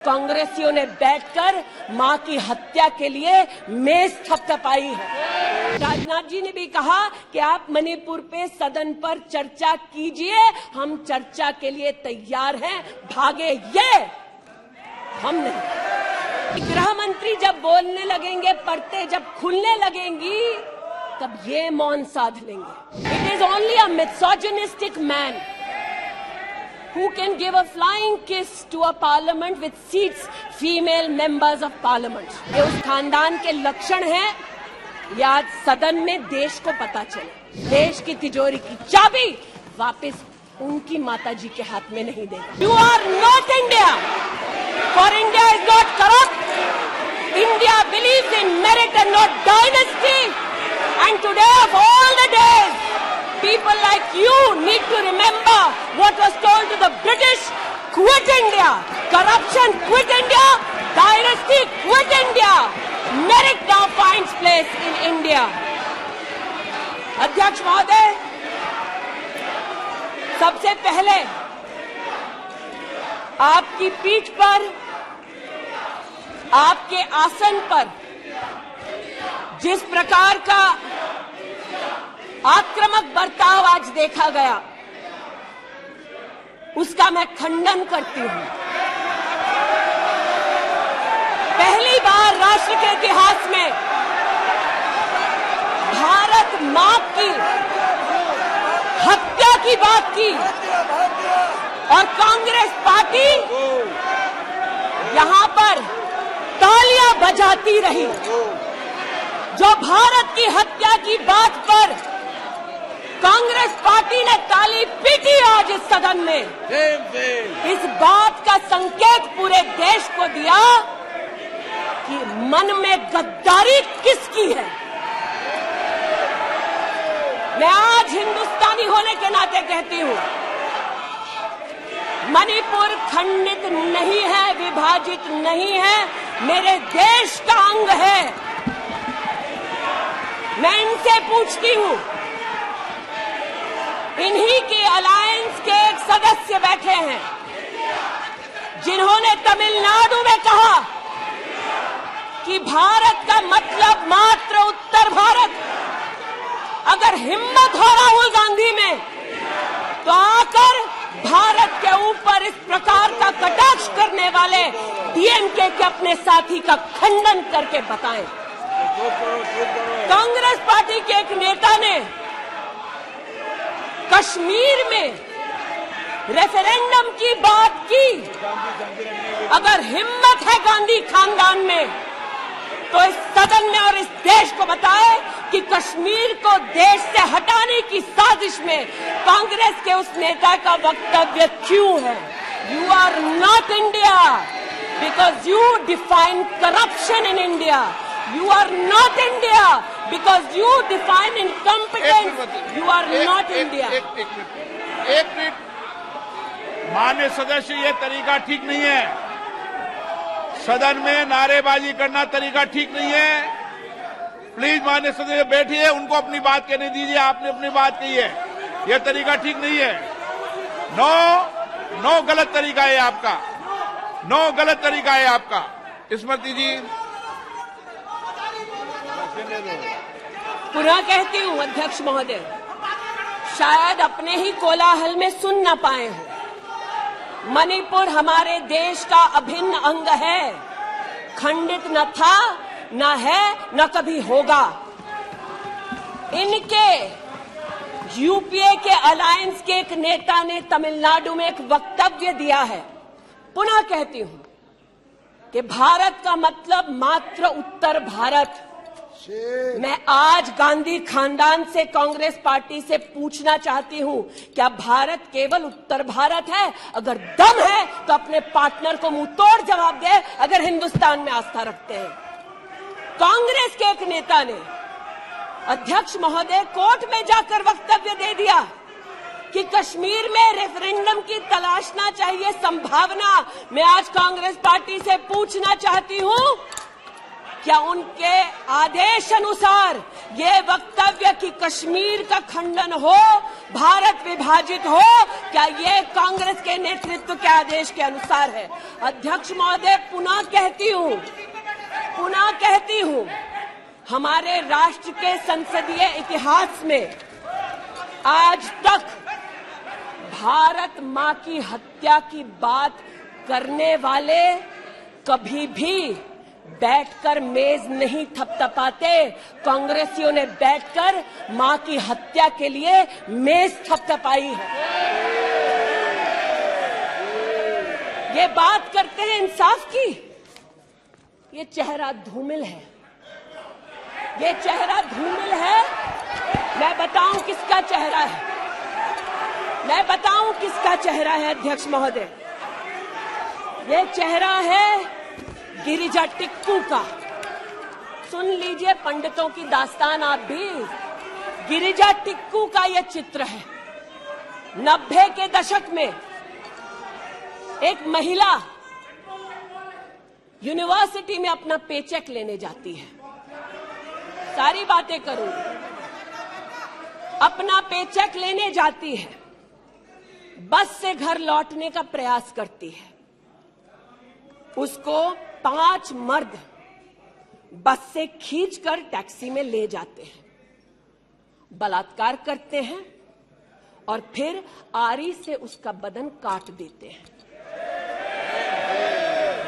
कांग्रेसियों ने बैठकर मां की हत्या के लिए मेज थपथपाई है। राजनाथ जी ने भी कहा कि आप मणिपुर पे सदन पर चर्चा कीजिए, हम चर्चा के लिए तैयार हैं, भागे ये हम नहीं। गृह मंत्री जब बोलने लगेंगे, परतें जब खुलने लगेंगी, तब ये मौन साध लेंगे। It is only a misogynistic man who can give a flying kiss to a parliament with seats female members of parliament। ये उस खानदान के लक्षण हैं, ये आज सदन में देश को पता चले। देश की तिजोरी की चाबी वापस उनकी माताजी के हाथ में नहीं देगा। You are not India, for India is not corrupt। India believes in merit and not dynasty, and today of all the days, people like you need to remember what was told to the British: quit India, corruption quit India, dynasty quit India, merit now finds place in India। अध्यक्ष महोदय, सबसे पहले आपकी पीठ पर, आपके आसन पर जिस प्रकार का आक्रामक बर्ताव आज देखा गया, उसका मैं खंडन करती हूं। पहली बार राष्ट्र के इतिहास में भारत मां की हत्या की बात की और कांग्रेस पार्टी यहां पर तालियां बजाती रही। जो भारत की हत्या की बात पर कांग्रेस पार्टी ने ताली पीटी आज इस सदन में, इस बात का संकेत पूरे देश को दिया कि मन में गद्दारी किसकी है। मैं आज हिंदुस्तानी होने के नाते कहती हूं, मणिपुर खंडित नहीं है, विभाजित नहीं है, मेरे देश का अंग है। मैं इनसे पूछती हूं, इन्हीं के अलायंस के एक सदस्य बैठे हैं जिन्होंने तमिलनाडु में कहा कि भारत का मतलब मात्र उत्तर भारत। अगर हिम्मत हो राहुल गांधी में तो आकर भारत के ऊपर इस प्रकार का कटाक्ष करने वाले डीएमके के अपने साथी का खंडन करके बताएं। कांग्रेस पार्टी के एक नेता ने कश्मीर में रेफरेंडम की बात की। अगर हिम्मत है गांधी खानदान में तो इस सदन में और इस देश को बताए कि कश्मीर को देश से हटाने की साजिश में कांग्रेस के उस नेता का वक्तव्य क्यों है। You are not India because you define corruption in India. You are not India because you define incompetence. You are not India. एक मिनट, माननीय सदस्य, ये तरीका ठीक नहीं है। सदन में नारेबाजी करना तरीका ठीक नहीं है। प्लीज माननीय सदस्य बैठिए, उनको अपनी बात कहने दीजिए। आपने अपनी बात कही है, यह तरीका ठीक नहीं है। नो गलत तरीका है आपका, नो गलत तरीका है आपका। स्मृति जी, पुनः कहती हूं अध्यक्ष महोदय, शायद अपने ही कोलाहल में सुन न पाए हो। मणिपुर हमारे देश का अभिन्न अंग है, खंडित न था, न है, न कभी होगा। इनके यूपीए के अलायंस के एक नेता ने तमिलनाडु में एक वक्तव्य दिया है। पुनः कहती हूं कि भारत का मतलब मात्र उत्तर भारत। मैं आज गांधी खानदान से, कांग्रेस पार्टी से पूछना चाहती हूं, क्या भारत केवल उत्तर भारत है? अगर दम है तो अपने पार्टनर को मुंह तोड़ जवाब दे, अगर हिंदुस्तान में आस्था रखते हैं। कांग्रेस के एक नेता ने, अध्यक्ष महोदय, कोर्ट में जाकर वक्तव्य दे दिया कि कश्मीर में रेफरेंडम की तलाशना चाहिए संभावना। मैं आज कांग्रेस पार्टी से पूछना चाहती हूं, क्या उनके आदेश अनुसार ये वक्तव्य कि कश्मीर का खंडन हो, भारत विभाजित हो, क्या ये कांग्रेस के नेतृत्व के आदेश के अनुसार है? अध्यक्ष महोदय, पुनः कहती हूं, हमारे राष्ट्र के संसदीय इतिहास में आज तक भारत मां की हत्या की बात करने वाले कभी भी बैठकर मेज नहीं थपथपाते। कांग्रेसियों ने बैठकर मां की हत्या के लिए मेज थपथपाई है। ये बात करते हैं इंसाफ की, ये चेहरा धूमिल है, ये चेहरा धूमिल है। मैं बताऊं किसका चेहरा है, मैं बताऊं किसका चेहरा है अध्यक्ष महोदय। ये चेहरा है गिरिजा टिक्कू का। सुन लीजिए पंडितों की दास्तान आप भी। गिरिजा टिक्कू का यह चित्र है। 90 के दशक में एक महिला यूनिवर्सिटी में अपना पेचेक लेने जाती है। सारी बातें करूंगी। अपना पेचेक लेने जाती है, बस से घर लौटने का प्रयास करती है। उसको 5 मर्द बस से खींचकर टैक्सी में ले जाते हैं, बलात्कार करते हैं और फिर आरी से उसका बदन काट देते हैं।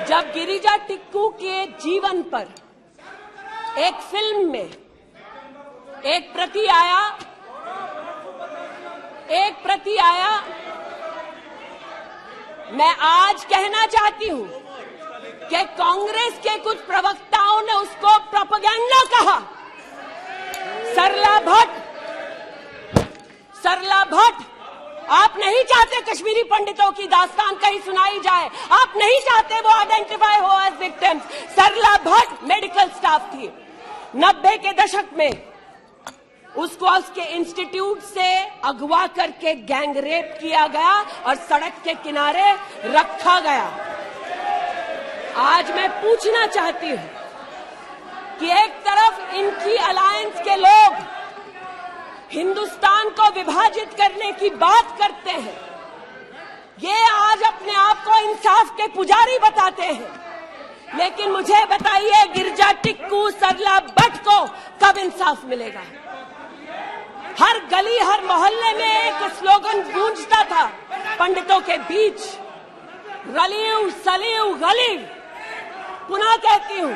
जब गिरिजा टिक्कू के जीवन पर एक फिल्म में एक प्रति आया, मैं आज कहना चाहती हूं कि कांग्रेस के कुछ प्रवक्ताओं ने उसको प्रोपेगेंडा कहा। सरला भट्ट, आप नहीं चाहते कश्मीरी पंडितों की दास्तान कहीं सुनाई जाए, आप नहीं चाहते वो आइडेंटिफाई हो एज विक्टिम्स। सरला भट्ट मेडिकल स्टाफ थी। 90 के दशक में उसको उसके इंस्टीट्यूट से अगवा करके गैंग रेप किया गया और सड़क के किनारे रखा गया। आज मैं पूछना चाहती हूं कि एक तरफ इनकी अलायंस के लोग हिंदुस्तान को विभाजित करने की बात करते हैं, ये आज अपने आप को इंसाफ के पुजारी बताते हैं, लेकिन मुझे बताइए गिरिजा टिक्कू, सरला भट्ट को कब इंसाफ मिलेगा? हर गली हर मोहल्ले में एक स्लोगन गूंजता था पंडितों के बीच, रलियू सलियू गलीव। पुनः कहती हूं,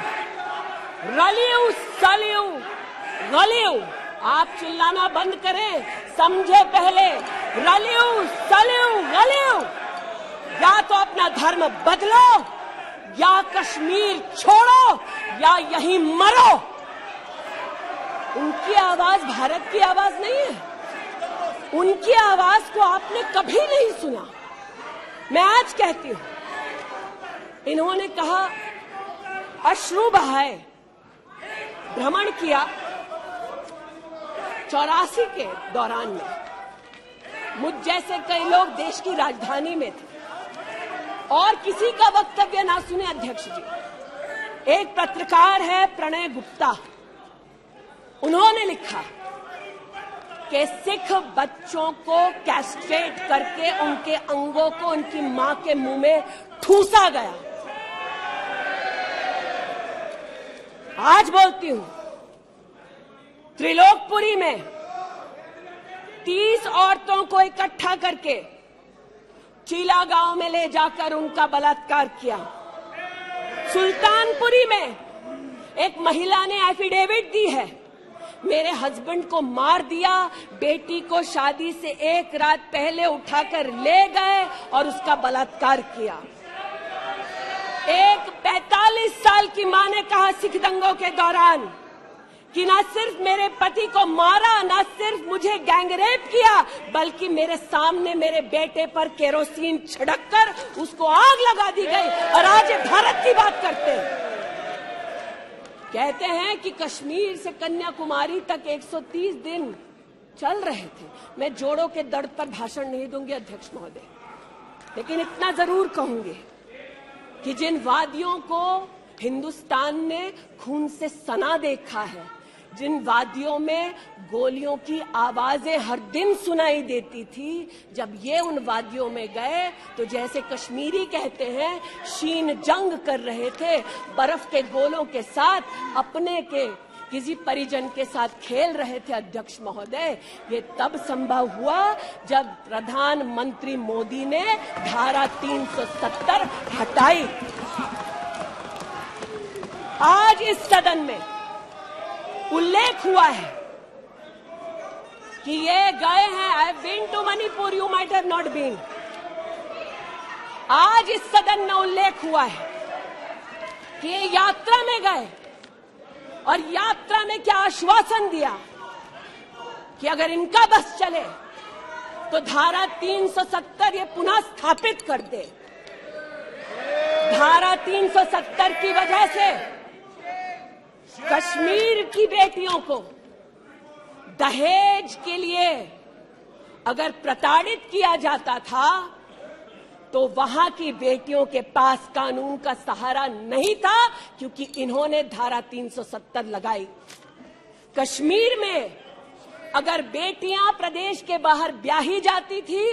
रलियू सलियू गलीव। आप चिल्लाना बंद करें, समझे पहले। रलियू सलियू गलीव। या तो अपना धर्म बदलो, या कश्मीर छोड़ो, या यहीं मरो। उनकी आवाज भारत की आवाज नहीं है। उनकी आवाज को आपने कभी नहीं सुना। मैं आज कहती हूं, इन्होंने कहा अश्रु बहाए, भ्रमण किया 84 के दौरान में। मुझ जैसे कई लोग देश की राजधानी में थे और किसी का वक्तव्य ना सुने अध्यक्ष जी। एक पत्रकार है प्रणय गुप्ता, उन्होंने लिखा कि सिख बच्चों को कैस्ट्रेट करके उनके अंगों को उनकी मां के मुंह में ठूसा गया। आज बोलती हूं, त्रिलोकपुरी में 30 औरतों को इकट्ठा करके चीला गांव में ले जाकर उनका बलात्कार किया। सुल्तानपुरी में एक महिला ने एफिडेविट दी है, मेरे हस्बैंड को मार दिया, बेटी को शादी से एक रात पहले उठाकर ले गए और उसका बलात्कार किया। एक 45 साल की मां ने कहा सिख दंगों के दौरान कि न सिर्फ मेरे पति को मारा, न सिर्फ मुझे गैंगरेप किया, बल्कि मेरे सामने मेरे बेटे पर केरोसिन छिड़ककर उसको आग लगा दी गई। और आज भारत की बात करते हैं, कहते हैं कि कश्मीर से कन्याकुमारी तक 130 दिन चल रहे थे। मैं जोड़ों के दर्द पर भाषण नहीं दूंगी अध्यक्ष महोदय, लेकिन इतना जरूर कहूंगी कि जिन वादियों को हिंदुस्तान ने खून से सना देखा है, जिन वादियों में गोलियों की आवाजें हर दिन सुनाई देती थी, जब ये उन वादियों में गए तो जैसे कश्मीरी कहते हैं शीन जंग कर रहे थे, बर्फ के गोलों के साथ अपने के किसी परिजन के साथ खेल रहे थे। अध्यक्ष महोदय, ये तब संभव हुआ जब प्रधानमंत्री मोदी ने धारा 370 हटाई। आज इस सदन में उल्लेख हुआ है कि ये गए हैं, I have been to Manipur, you might have not been. आज इस सदन में उल्लेख हुआ है कि ये यात्रा में गए और यात्रा में क्या आश्वासन दिया कि अगर इनका बस चले तो धारा 370 ये पुनः स्थापित कर दे। धारा 370 की वजह से कश्मीर की बेटियों को दहेज के लिए अगर प्रताड़ित किया जाता था तो वहां की बेटियों के पास कानून का सहारा नहीं था, क्योंकि इन्होंने धारा 370 लगाई। कश्मीर में अगर बेटियां प्रदेश के बाहर ब्याही जाती थी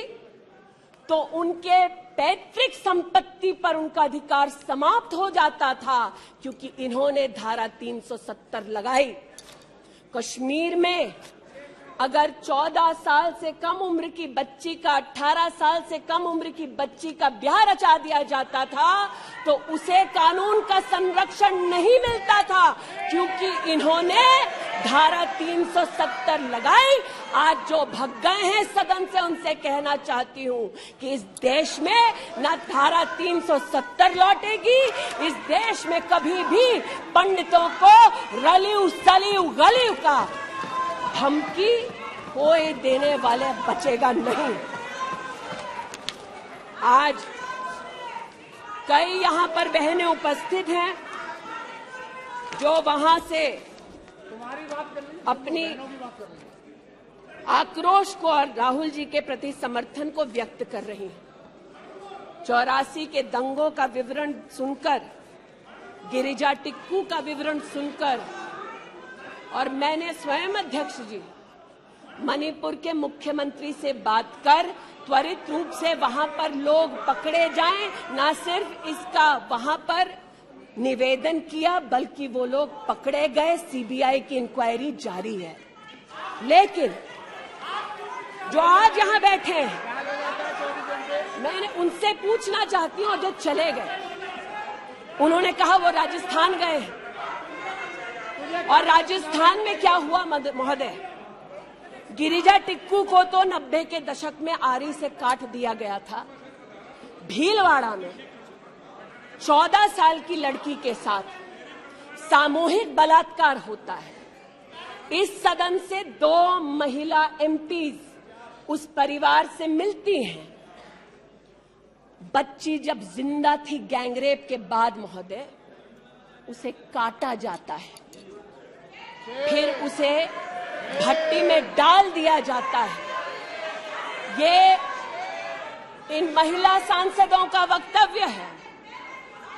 तो उनके पैतृक संपत्ति पर उनका अधिकार समाप्त हो जाता था, क्योंकि इन्होंने धारा 370 लगाई। कश्मीर में अगर 14 साल से कम उम्र की बच्ची का 18 साल से कम उम्र की बच्ची का ब्याह रचा दिया जाता था तो उसे कानून का संरक्षण नहीं मिलता था, क्योंकि इन्होंने धारा 370 लगाई। आज जो भग गए हैं सदन से, उनसे कहना चाहती हूं कि इस देश में न धारा 370 लौटेगी, इस देश में कभी भी पंडितों को रलिव सलिव गलिव का धमकी कोई देने वाले बचेगा नहीं। आज कई यहां पर बहनें उपस्थित हैं जो वहां से अपनी आक्रोश को और राहुल जी के प्रति समर्थन को व्यक्त कर रही हैं। 84 के दंगों का विवरण सुनकर, गिरिजा टिक्कू का विवरण सुनकर, और मैंने स्वयं अध्यक्ष जी मणिपुर के मुख्यमंत्री से बात कर त्वरित रूप से वहां पर लोग पकड़े जाएं, न सिर्फ इसका वहां पर निवेदन किया बल्कि वो लोग पकड़े गए। सीबीआई की इंक्वायरी जारी है। लेकिन जो आज यहां बैठे हैं, मैंने उनसे पूछना चाहती हूं, जो चले गए, उन्होंने कहा वो राजस्थान गए, और राजस्थान में क्या हुआ महोदय? गिरिजा टिक्कू को तो 90 के दशक में आरी से काट दिया गया था। भीलवाड़ा में 14 साल की लड़की के साथ सामूहिक बलात्कार होता है। इस सदन से 2 महिला एमपीज उस परिवार से मिलती हैं। बच्ची जब जिंदा थी गैंगरेप के बाद महोदय, उसे काटा जाता है, फिर उसे भट्टी में डाल दिया जाता है। ये इन महिला सांसदों का वक्तव्य है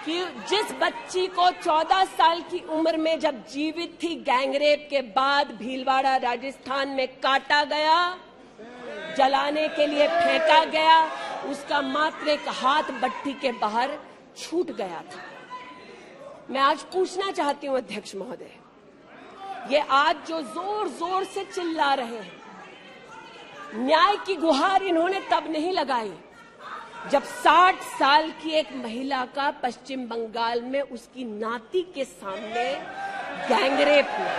कि जिस बच्ची को 14 साल की उम्र में जब जीवित थी गैंगरेप के बाद भीलवाड़ा राजस्थान में काटा गया, जलाने के लिए फेंका गया, उसका मात्र एक हाथ भट्टी के बाहर छूट गया था। मैं आज पूछना चाहती हूं अध्यक्ष महोदय, ये आज जो जोर जोर से चिल्ला रहे हैं, न्याय की गुहार इन्होंने तब नहीं लगाई जब 60 साल की एक महिला का पश्चिम बंगाल में उसकी नाती के सामने गैंगरेप हुआ।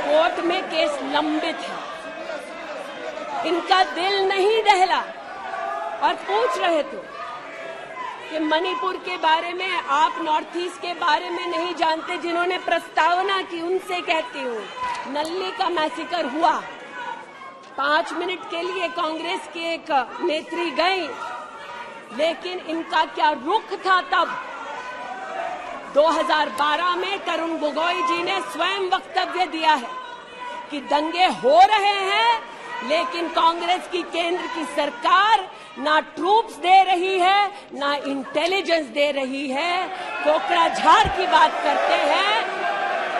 कोर्ट में केस लंबित है, इनका दिल नहीं दहला और पूछ रहे थे कि मणिपुर के बारे में आप नॉर्थ ईस्ट के बारे में नहीं जानते। जिन्होंने प्रस्तावना की उनसे कहती हूँ, नल्ली का मैसेकर हुआ, 5 मिनट के लिए कांग्रेस की एक नेत्री गई, लेकिन इनका क्या रुख था तब। 2012 में तरुण गोगोई जी ने स्वयं वक्तव्य दिया है कि दंगे हो रहे हैं, लेकिन कांग्रेस की केंद्र की सरकार ना ट्रूप्स दे रही है, ना इंटेलिजेंस दे रही है। कोकराझार की बात करते हैं।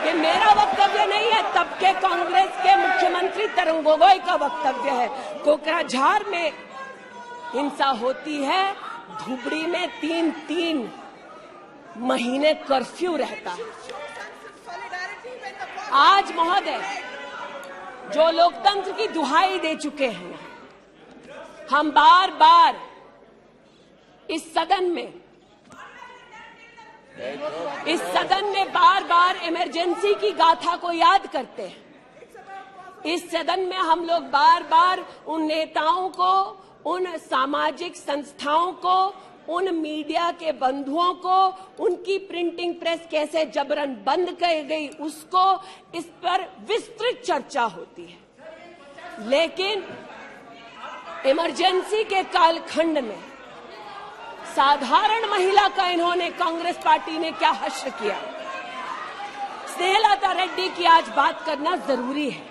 ये मेरा वक्तव्य नहीं है, तब के कांग्रेस के मुख्यमंत्री तरुण गोगोई का वक्तव्य है। कोकराझार में हिंसा होती है, धुबड़ी में 3-3 महीने कर्फ्यू रहता है। आज महोदय, जो लोकतंत्र की दुहाई दे चुके हैं, हम बार बार इस सदन में बार बार इमरजेंसी की गाथा को याद करते हैं। इस सदन में हम लोग बार बार उन नेताओं को, उन सामाजिक संस्थाओं को, उन मीडिया के बंधुओं को, उनकी प्रिंटिंग प्रेस कैसे जबरन बंद कर गई, उसको, इस पर विस्तृत चर्चा होती है। लेकिन इमरजेंसी के कालखंड में साधारण महिला का इन्होंने, कांग्रेस पार्टी ने क्या हश्र किया। स्नेहलता रेड्डी की आज बात करना जरूरी है।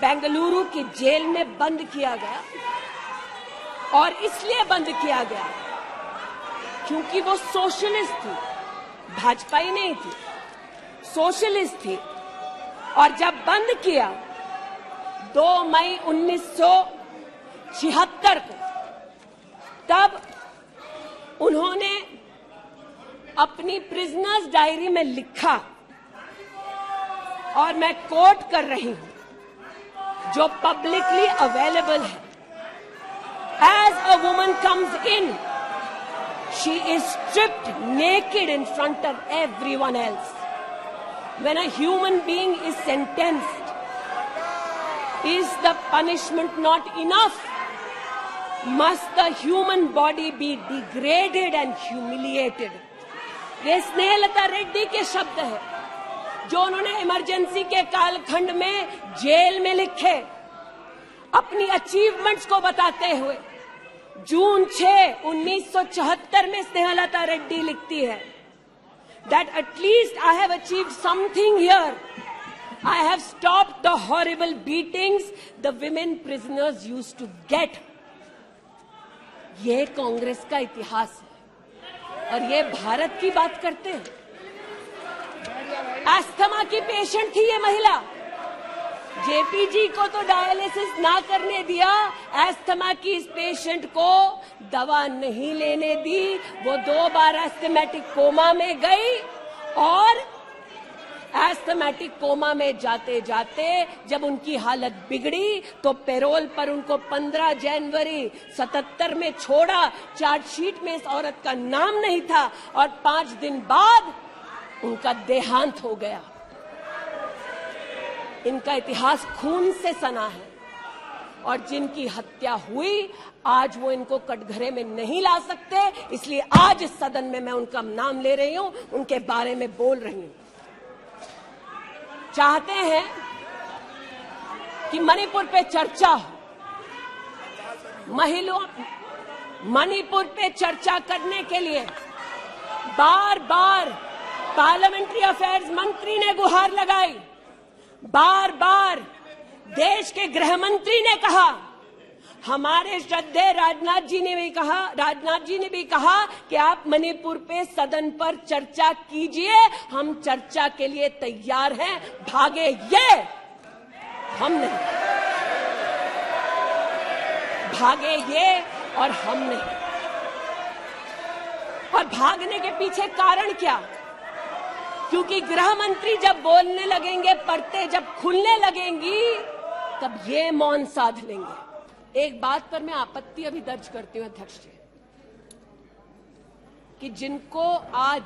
बेंगलुरु की जेल में बंद किया गया, और इसलिए बंद किया गया क्योंकि वो सोशलिस्ट थी, भाजपाई नहीं थी, सोशलिस्ट थी। और जब बंद किया 2 मई 1976 को, तब उन्होंने अपनी प्रिजनर्स डायरी में लिखा, और मैं कोट कर रही हूं, जो पब्लिकली अवेलेबल है। As a woman comes in, she is stripped naked in front of everyone else. When a human being is sentenced, is the punishment not enough? Must the human body be degraded and humiliated? ये स्नेहलता रेड्डी के शब्द है, जो उन्होंने emergency के कालखंड में jail में लिखे, अपनी अचीवमेंट्स को बताते हुए। जून 6, 1974 में स्नेहलता रेड्डी लिखती है, that at least I have achieved something here. I have stopped the horrible beatings the women prisoners used to get. ये कांग्रेस का इतिहास है, और ये भारत की बात करते हैं। अस्थमा की पेशेंट थी ये महिला, जेपीजी को तो डायलिसिस ना करने दिया, अस्थमा की इस पेशेंट को दवा नहीं लेने दी। वो 2 बार एस्थमेटिक कोमा में गई, और एस्थमेटिक कोमा में जाते जाते जब उनकी हालत बिगड़ी तो पैरोल पर उनको 15 जनवरी 77 में छोड़ा। चार्जशीट में इस औरत का नाम नहीं था, और 5 दिन बाद उनका देहांत हो गया। इनका इतिहास खून से सना है, और जिनकी हत्या हुई, आज वो इनको कटघरे में नहीं ला सकते, इसलिए आज इस सदन में मैं उनका नाम ले रही हूं, उनके बारे में बोल रही हूं। चाहते हैं कि मणिपुर पे चर्चा हो। मणिपुर पे चर्चा करने के लिए बार बार पार्लियामेंट्री अफेयर्स मंत्री ने गुहार लगाई, बार बार देश के गृह मंत्री ने कहा, हमारे श्रद्धेय राजनाथ जी ने भी कहा कि आप मणिपुर पे सदन पर चर्चा कीजिए, हम चर्चा के लिए तैयार हैं। भागे ये, हम नहीं। भागे ये और हम नहीं। और भागने के पीछे कारण क्या? क्योंकि गृह मंत्री जब बोलने लगेंगे, परतें जब खुलने लगेंगी, तब ये मौन साध लेंगे। एक बात पर मैं आपत्ति अभी दर्ज करती हूं अध्यक्ष जी, कि जिनको आज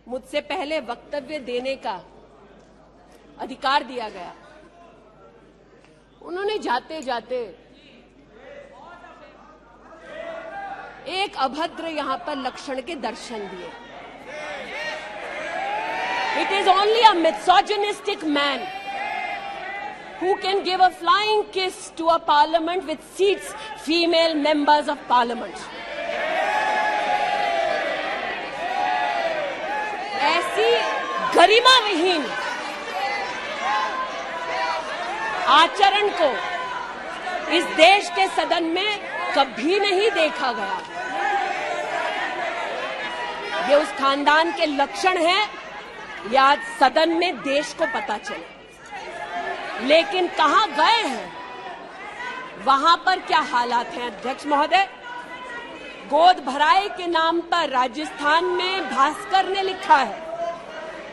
मुझसे पहले वक्तव्य देने का अधिकार दिया गया, उन्होंने जाते जाते एक अभद्र यहां पर लक्षण के दर्शन दिए। It is only a misogynistic man who can give a flying kiss to a parliament which seats female members of parliament. ऐसी गरिमा विहीन आचरण को इस देश के सदन में कभी नहीं देखा गया। ये उस खानदान के लक्षण हैं, ये आज सदन में देश को पता चले। लेकिन कहां गए हैं, वहां पर क्या हालात हैं अध्यक्ष महोदय? गोद भराई के नाम पर राजस्थान में भास्कर ने लिखा है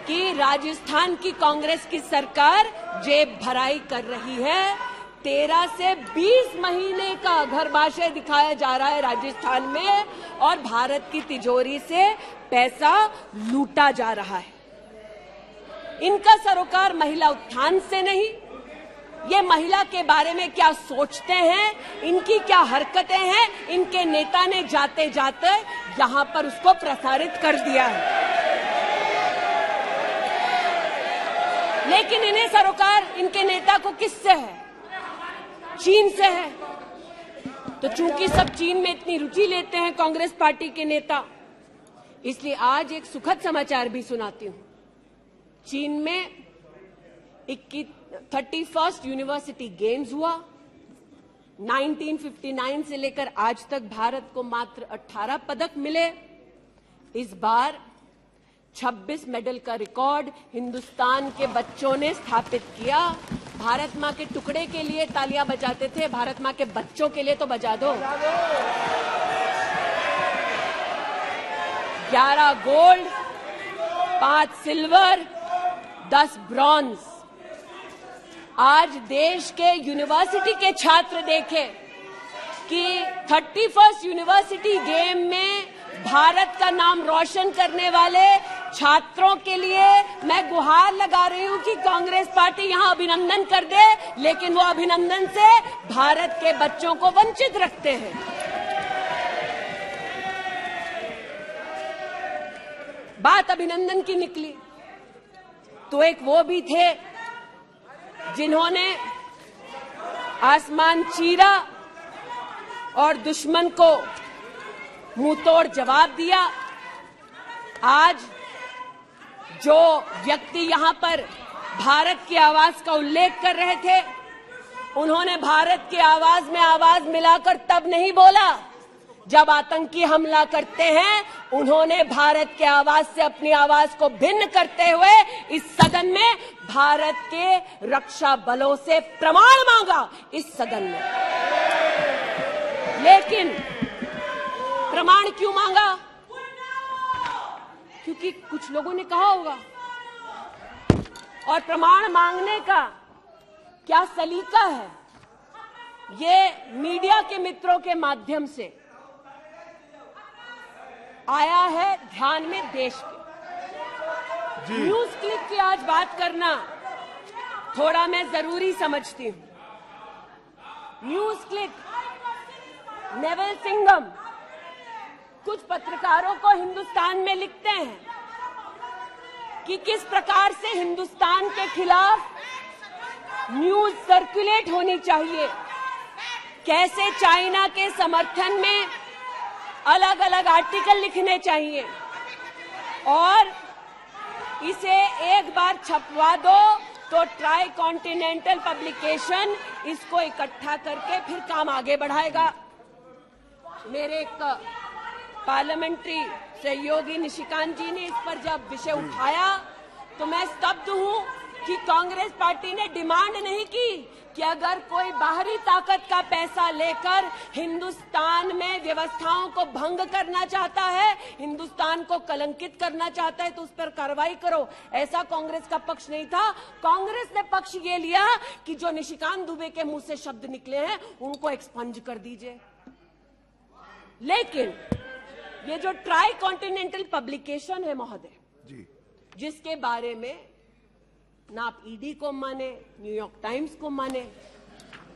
कि राजस्थान की कांग्रेस की सरकार जेब भराई कर रही है। 13 से 20 महीने का घरबाशय दिखाया जा रहा है राजस्थान में और भारत की तिजोरी से पैसा लूटा जा रहा है। इनका सरोकार महिला उत्थान से नहीं, ये महिला के बारे में क्या सोचते हैं, इनकी क्या हरकतें हैं, इनके नेता ने जाते जाते यहां पर उसको प्रसारित कर दिया है। लेकिन इन्हें सरोकार इनके नेता को किससे है? चीन से है। तो चूंकि सब चीन में इतनी रुचि लेते हैं कांग्रेस पार्टी के नेता, इसलिए आज एक सुखद समाचार भी सुनाती हूं। चीन में 31st यूनिवर्सिटी गेम्स हुआ। 1959 से लेकर आज तक भारत को मात्र 18 पदक मिले। इस बार 26 मेडल का रिकॉर्ड हिंदुस्तान के बच्चों ने स्थापित किया। भारत मां के टुकड़े के लिए तालियां बजाते थे, भारत मां के बच्चों के लिए तो बजा दो। 11 गोल्ड, 5 सिल्वर, 10 ब्रॉन्ज। आज देश के यूनिवर्सिटी के छात्र देखें कि 31st यूनिवर्सिटी गेम में भारत का नाम रोशन करने वाले छात्रों के लिए मैं गुहार लगा रही हूं कि कांग्रेस पार्टी यहां अभिनंदन कर दे, लेकिन वो अभिनंदन से भारत के बच्चों को वंचित रखते हैं। बात अभिनंदन की निकली तो एक वो भी थे जिन्होंने आसमान चीरा और दुश्मन को मुंहतोड़ जवाब दिया। आज जो व्यक्ति यहां पर भारत की आवाज का उल्लेख कर रहे थे, उन्होंने भारत की आवाज में आवाज मिलाकर तब नहीं बोला जब आतंकी हमला करते हैं। उन्होंने भारत के आवाज से अपनी आवाज को भिन्न करते हुए इस सदन में भारत के रक्षा बलों से प्रमाण मांगा इस सदन में। लेकिन प्रमाण क्यों मांगा? क्योंकि कुछ लोगों ने कहा होगा। और प्रमाण मांगने का क्या सलीका है, ये मीडिया के मित्रों के माध्यम से आया है ध्यान में देश के। न्यूज क्लिक की आज बात करना थोड़ा मैं जरूरी समझती हूं। न्यूज क्लिक, नेवल सिंघम कुछ पत्रकारों को हिंदुस्तान में लिखते हैं कि किस प्रकार से हिंदुस्तान के खिलाफ न्यूज सर्कुलेट होनी चाहिए, कैसे चाइना के समर्थन में अलग अलग आर्टिकल लिखने चाहिए और इसे एक बार छपवा दो तो ट्राई कॉन्टिनेंटल पब्लिकेशन इसको इकट्ठा करके फिर काम आगे बढ़ाएगा। मेरे एक पार्लियामेंट्री सहयोगी निशिकांत जी ने इस पर जब विषय उठाया तो मैं स्तब्ध हूं कि कांग्रेस पार्टी ने डिमांड नहीं की कि अगर कोई बाहरी ताकत का पैसा लेकर हिंदुस्तान में व्यवस्थाओं को भंग करना चाहता है, हिंदुस्तान को कलंकित करना चाहता है तो उस पर कार्रवाई करो। ऐसा कांग्रेस का पक्ष नहीं था। कांग्रेस ने पक्ष ये लिया कि जो निशिकांत दुबे के मुंह से शब्द निकले हैं उनको एक्सपंज कर दीजिए। लेकिन ये जो ट्राई कॉन्टिनेंटल पब्लिकेशन है महोदय, जिसके बारे में ना आप ईडी को माने, न्यूयॉर्क टाइम्स को माने,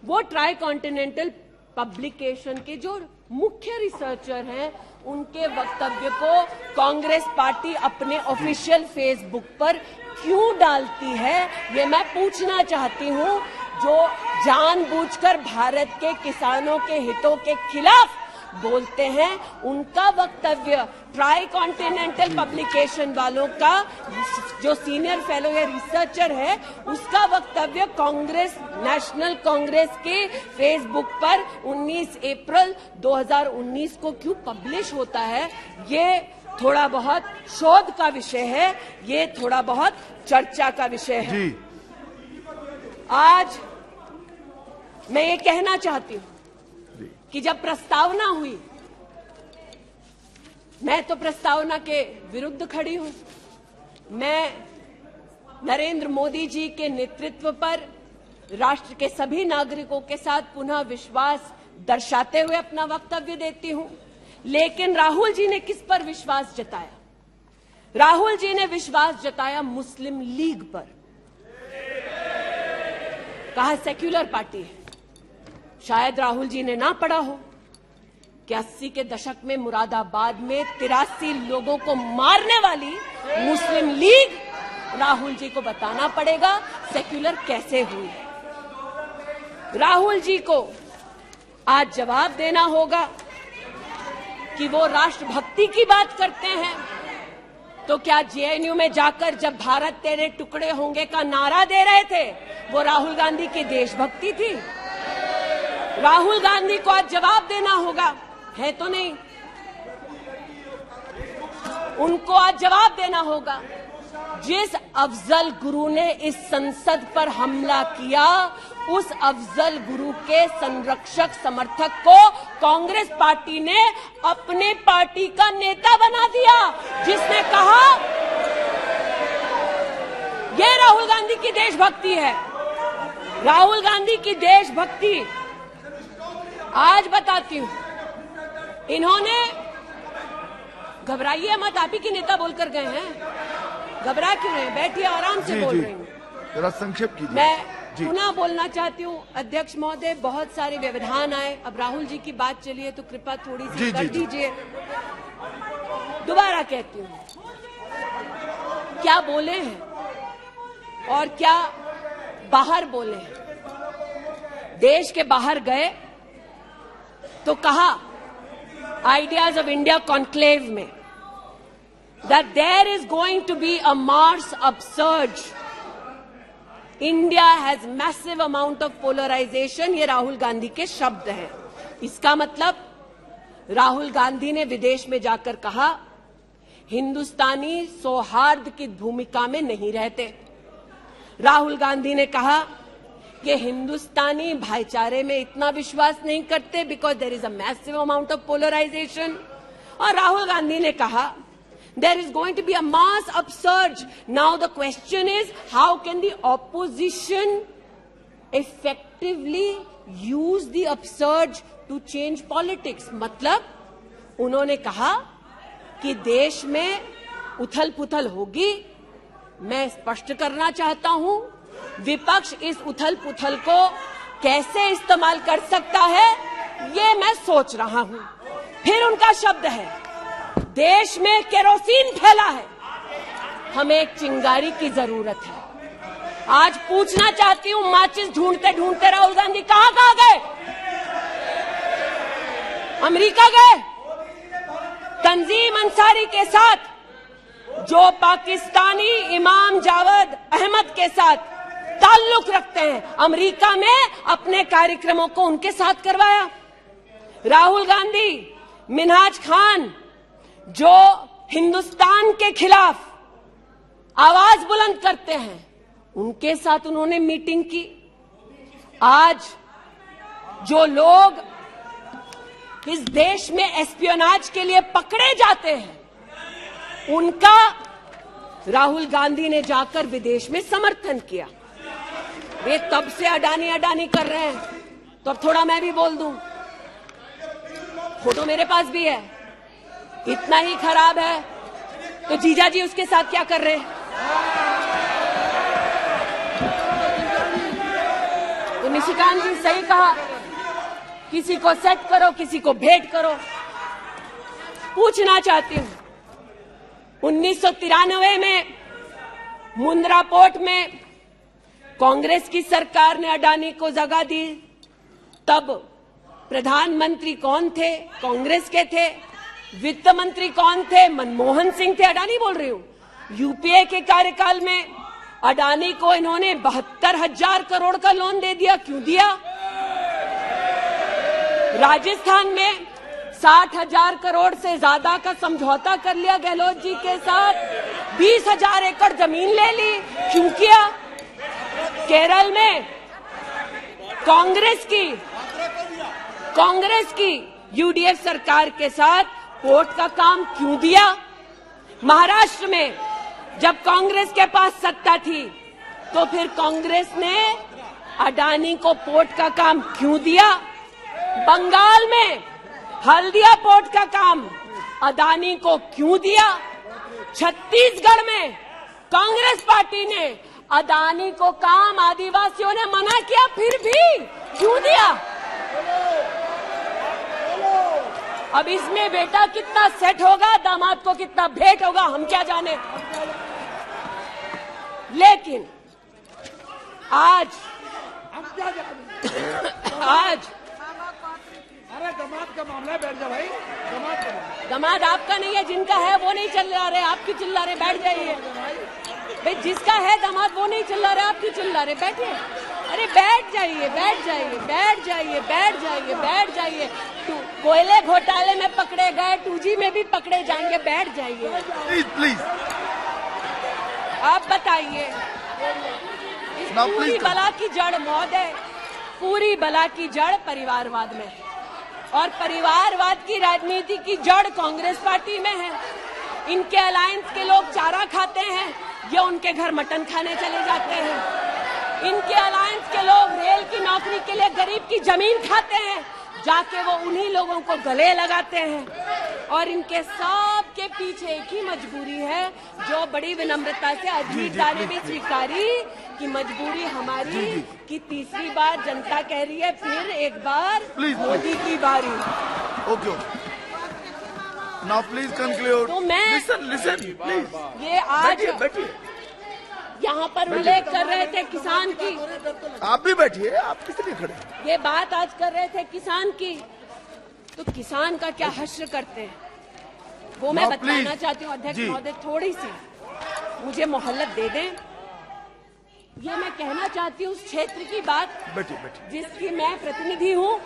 वो ट्राई कॉन्टिनेंटल पब्लिकेशन के जो मुख्य रिसर्चर हैं उनके वक्तव्य को कांग्रेस पार्टी अपने ऑफिशियल फेसबुक पर क्यों डालती है, ये मैं पूछना चाहती हूं। जो जानबूझकर भारत के किसानों के हितों के खिलाफ बोलते हैं, उनका वक्तव्य ट्राई कॉन्टिनेंटल पब्लिकेशन वालों का जो सीनियर फेलो या रिसर्चर है, उसका वक्तव्य कांग्रेस, नेशनल कांग्रेस के फेसबुक पर 19 अप्रैल 2019 को क्यों पब्लिश होता है, ये थोड़ा बहुत शोध का विषय है, ये थोड़ा बहुत चर्चा का विषय है। जी। आज मैं ये कहना चाहती हूं कि जब प्रस्तावना हुई, मैं तो प्रस्तावना के विरुद्ध खड़ी हूं। मैं नरेंद्र मोदी जी के नेतृत्व पर राष्ट्र के सभी नागरिकों के साथ पुनः विश्वास दर्शाते हुए अपना वक्तव्य देती हूं। लेकिन राहुल जी ने किस पर विश्वास जताया? राहुल जी ने विश्वास जताया मुस्लिम लीग पर। कहा सेक्युलर पार्टी है। शायद राहुल जी ने ना पढ़ा हो कि 80 के दशक में मुरादाबाद में 83 लोगों को मारने वाली मुस्लिम लीग, राहुल जी को बताना पड़ेगा सेक्युलर कैसे हुई। राहुल जी को आज जवाब देना होगा कि वो राष्ट्रभक्ति की बात करते हैं, तो क्या जेएनयू में जाकर जब भारत तेरे टुकड़े होंगे का नारा दे रहे थे, वो राहुल गांधी की देशभक्ति थी? राहुल गांधी को आज जवाब देना होगा, है तो नहीं? उनको आज जवाब देना होगा। जिस अफजल गुरु ने इस संसद पर हमला किया, उस अफजल गुरु के संरक्षक समर्थक को कांग्रेस पार्टी ने अपने पार्टी का नेता बना दिया, जिसने कहा यह राहुल गांधी की देशभक्ति है। राहुल गांधी की देशभक्ति आज बताती हूं। इन्होंने, घबराइए मत, आप ही के नेता बोलकर गए हैं, घबरा क्यों रहे? बैठिए, आराम से बोल रही हूँ। जरा संक्षेप कीजिए। मैं पुनः बोलना चाहती हूँ, अध्यक्ष महोदय, बहुत सारे व्यवधान आए। अब राहुल जी की बात चली है तो कृपया थोड़ी सी कर दीजिए। दोबारा कहती हूँ, क्या बोले हैं और क्या बाहर बोले हैं। देश के बाहर गए तो कहा आइडियाज ऑफ इंडिया कॉन्क्लेव में that there is going to be a Mars upsurge. India has massive amount of polarization. ये राहुल गांधी के शब्द हैं। इसका मतलब राहुल गांधी ने विदेश में जाकर कहा हिंदुस्तानी सौहार्द की भूमिका में नहीं रहते। राहुल गांधी ने कहा कि हिंदुस्तानी भाईचारे में इतना विश्वास नहीं करते because there is a massive amount of polarization. और राहुल गांधी ने कहा there is going to be a mass upsurge. Now the question is, how can the opposition effectively use the upsurge to change politics? मतलब उन्होंने कहा कि देश में उथल पुथल होगी। मैं स्पष्ट करना चाहता हूं, विपक्ष इस उथल पुथल को कैसे इस्तेमाल कर सकता है, ये मैं सोच रहा हूं। फिर उनका शब्द है, देश में केरोसिन फैला है, हमें एक चिंगारी की जरूरत है। आज पूछना चाहती हूं, माचिस ढूंढते ढूंढते राहुल गांधी कहां गए? अमेरिका गए? तंजीम अंसारी के साथ, जो पाकिस्तानी इमाम जावेद अहमद के साथ ताल्लुक रखते हैं, अमेरिका में अपने कार्यक्रमों को उनके साथ करवाया। राहुल गांधी मिन्हाज खान, जो हिंदुस्तान के खिलाफ आवाज बुलंद करते हैं, उनके साथ उन्होंने मीटिंग की। आज जो लोग इस देश में एस्पियोनाज के लिए पकड़े जाते हैं, उनका राहुल गांधी ने जाकर विदेश में समर्थन किया। वे तब से अडानी अडानी कर रहे हैं, तो अब थोड़ा मैं भी बोल दूं। फोटो मेरे पास भी है। इतना ही खराब है तो जीजा जी उसके साथ क्या कर रहे हैं? तो निशिकांत जी सही कहा, किसी को सेट करो, किसी को भेंट करो। पूछना चाहती हूं, 1993 में मुंद्रा पोर्ट में कांग्रेस की सरकार ने अडानी को जगह दी, तब प्रधानमंत्री कौन थे? कांग्रेस के थे। वित्त मंत्री कौन थे? मनमोहन सिंह थे। अडानी बोल रही हूं। यूपीए के कार्यकाल में अडानी को इन्होंने 72,000 करोड़ का लोन दे दिया। क्यों दिया? राजस्थान में 60,000 करोड़ से ज्यादा का समझौता कर लिया गहलोत जी के साथ। 20,000 एकड़ जमीन ले ली। क्यों किया? केरल में कांग्रेस की यूडीएफ सरकार के साथ पोर्ट का काम क्यों दिया? महाराष्ट्र में जब कांग्रेस के पास सत्ता थी तो फिर कांग्रेस ने अडानी को पोर्ट का काम क्यों दिया? बंगाल में हल्दिया पोर्ट का काम अडानी को क्यों दिया? छत्तीसगढ़ में कांग्रेस पार्टी ने अडानी को काम आदिवासियों ने मना किया, फिर भी क्यों दिया? अब इसमें बेटा कितना सेट होगा, दामाद को कितना भेंट होगा, हम क्या जाने। लेकिन आज अरे दामाद का मामला है, बैठ जाओ भाई। दामाद आपका नहीं है, जिनका है वो नहीं चिल्ला रहे, आप क्यों चिल्ला रहे? बैठ जाइए भाई। जिसका है दामाद वो नहीं चिल्ला रहे, आप क्यों चिल्ला रहे? बैठिए। अरे बैठ जाइए, बैठ जाइए, बैठ जाइए, बैठ जाइए, बैठ जाइए। कोयले घोटाले में पकड़े गए, 2G में भी पकड़े जाएंगे। बैठ जाइए प्लीज। आप बताइए, इस पूरी बला की जड़ महोदय, पूरी बला की जड़ परिवारवाद में, और परिवारवाद की राजनीति की जड़ कांग्रेस पार्टी में है। इनके अलायंस के लोग चारा खाते हैं, ये उनके घर मटन खाने चले जाते हैं। इनके अलायंस के लोग रेल की नौकरी के लिए गरीब की जमीन खाते हैं, जाके वो उन्हीं लोगों को गले लगाते हैं। और इनके सब के पीछे एक ही मजबूरी है, जो बड़ी विनम्रता से अजीत दा ने भी स्वीकारी कि मजबूरी हमारी कि तीसरी बार जनता कह रही है, फिर एक बार मोदी की बारी। Okay, now please conclude. तो मैं लिसन प्लीज। ये आज बैठिए। यहाँ पर उल्लेख कर रहे थे किसान की। आप भी बैठिए, आप किस लिए खड़े? ये बात आज कर रहे थे किसान की, तो किसान का क्या हश्र करते हैं वो मैं बताना चाहती हूँ। अध्यक्ष महोदय थोड़ी सी मुझे मोहलत दे दें। ये मैं कहना चाहती हूँ उस क्षेत्र की बात जिसकी मैं प्रतिनिधि हूँ,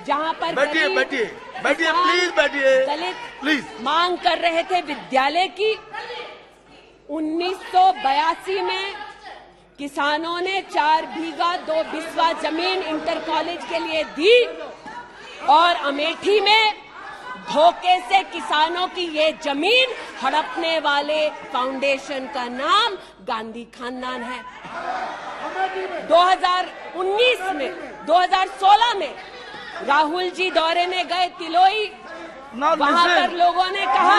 जहाँ पर बैठिए प्लीज, बैठिए दलित प्लीज मांग कर रहे थे विद्यालय की। 1982 में किसानों ने 4 बीघा 2 बिस्वा जमीन इंटर कॉलेज के लिए दी, और अमेठी में धोखे से किसानों की ये जमीन हड़पने वाले फाउंडेशन का नाम गांधी खानदान है। 2016 में राहुल जी दौरे में गए तिलोई, वहाँ पर लोगों ने कहा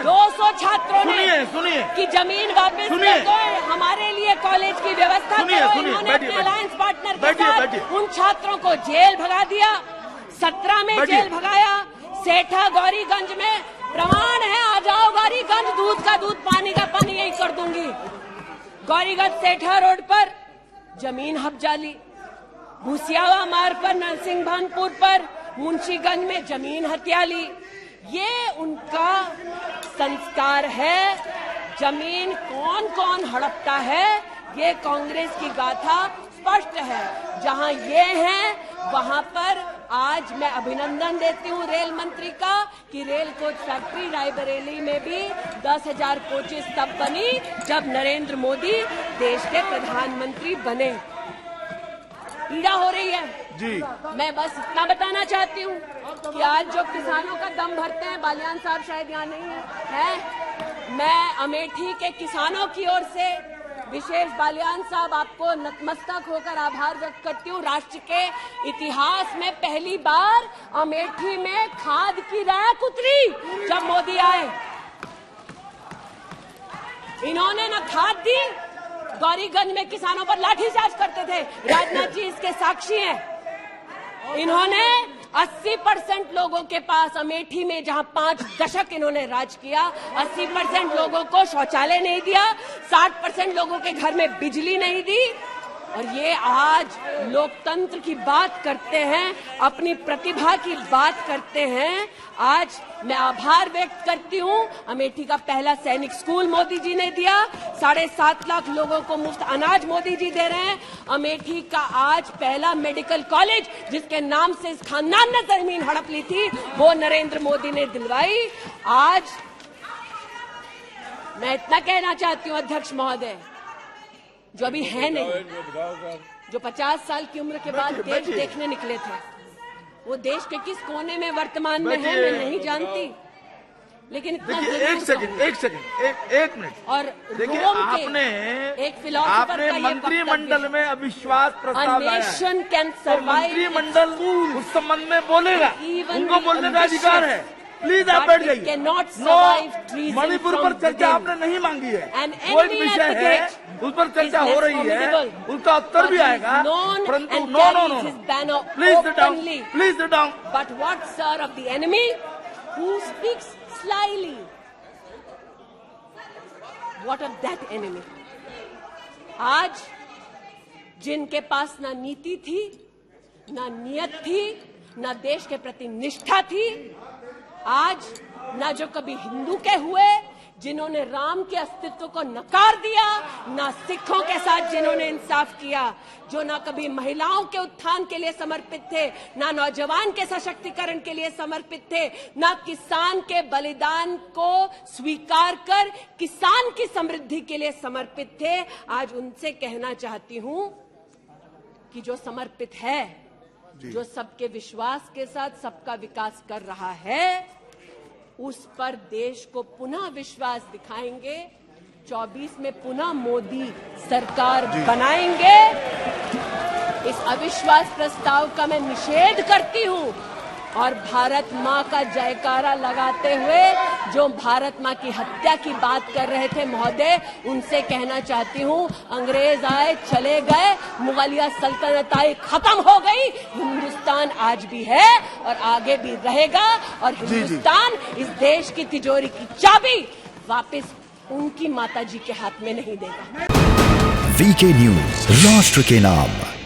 200 छात्रों ने सुनिए कि जमीन वापस कर दो, हमारे लिए कॉलेज की व्यवस्था करो। इन्होंने अपने अलायंस पार्टनर के साथ उन छात्रों को जेल भगा दिया। 17 में जेल भगाया। सेठा गौरीगंज में प्रमाण है, आ जाओ गौरीगंज, दूध का दूध पानी का पानी यही कर दूंगी। गौरीगंज सेठा रोड पर जमीन हब्जा ली। भूसियावा मार्ग पर नरसिंह भानपुर पर मुंशीगंज में जमीन हत्या ली। ये उनका संस्कार है। जमीन कौन कौन हड़पता है, ये कांग्रेस की गाथा स्पष्ट है। जहां ये है वहां पर आज मैं अभिनंदन देती हूं रेल मंत्री का कि रेल कोच फैक्ट्री रायबरेली में भी 10,000 कोचेस तब बनी जब नरेंद्र मोदी देश के प्रधानमंत्री बने। पीड़ा हो रही है जी। मैं बस इतना बताना चाहती हूँ कि आज जो किसानों का दम भरते हैं, बालियान साहब शायद यहाँ नहीं है, मैं अमेठी के किसानों की ओर से विशेष बालियान साहब आपको नतमस्तक होकर आभार व्यक्त करती हूँ। राष्ट्र के इतिहास में पहली बार अमेठी में खाद की रैक उतरी जब मोदी आए। इन्होंने न खाद दी, गौरीगंज में किसानों पर लाठीचार्ज करते थे, राजनाथ जी इसके साक्षी हैं। इन्होंने 80% लोगों के पास अमेठी में, जहां 5 दशक इन्होंने राज किया, 80% लोगों को शौचालय नहीं दिया, 60% लोगों के घर में बिजली नहीं दी, और ये आज लोकतंत्र की बात करते हैं, अपनी प्रतिभा की बात करते हैं। आज मैं आभार व्यक्त करती हूँ, अमेठी का पहला सैनिक स्कूल मोदी जी ने दिया, 7.5 लाख लोगों को मुफ्त अनाज मोदी जी दे रहे हैं। अमेठी का आज पहला मेडिकल कॉलेज, जिसके नाम से इस खानदान ने जमीन हड़प ली थी, वो नरेंद्र मोदी ने दिलवाई। आज मैं इतना कहना चाहती हूँ अध्यक्ष महोदय, जो अभी है नहीं, जो 50 साल की उम्र के बाद देश देखने निकले थे, वो देश के किस कोने में वर्तमान में है मैं नहीं जानती, लेकिन इतना देखिए एक मिनट। और देखिए रोम आपने के एक फिलोसोफर का ये मंत्रिमंडल में अविश्वास प्रस्ताव लाया है, नेशन कैन तो सर्वाइव, मंत्रिमंडल उस संबंध में बोलेगा, उनको बोलने का अधिकार है। प्लीज आप बैठ जाइए। नो, मणिपुर पर चर्चा आपने नहीं मांगी है, वो एक विषय है, उस पर चर्चा हो रही है, उसका उत्तर भी आएगा, परंतु no, please sit down, please sit down. But what, sir, of the enemy who speaks slyly? What of that enemy? आज जिनके पास ना नीति थी, ना नियत थी, ना देश के प्रति निष्ठा थी, आज ना जो कभी हिंदू के हुए, जिन्होंने राम के अस्तित्व को नकार दिया, ना सिखों के साथ जिन्होंने इंसाफ किया, जो ना कभी महिलाओं के उत्थान के लिए समर्पित थे, ना नौजवान के सशक्तिकरण के लिए समर्पित थे, ना किसान के बलिदान को स्वीकार कर किसान की समृद्धि के लिए समर्पित थे। आज उनसे कहना चाहती हूं कि जो समर्पित है, जो सबके विश्वास के साथ सबका विकास कर रहा है, उस पर देश को पुनः विश्वास दिखाएंगे। 24 में पुनः मोदी सरकार बनाएंगे। इस अविश्वास प्रस्ताव का मैं निषेध करती हूं और भारत मां का जयकारा लगाते हुए जो भारत मां की हत्या की बात कर रहे थे महोदय, उनसे कहना चाहती हूं, अंग्रेज आए चले गए, मुगलिया सल्तनत आई खत्म हो गई, हिंदुस्तान आज भी है और आगे भी रहेगा, और हिंदुस्तान इस देश की तिजोरी की चाबी वापस उनकी माताजी के हाथ में नहीं देगा। वीके न्यूज, राष्ट्र के नाम।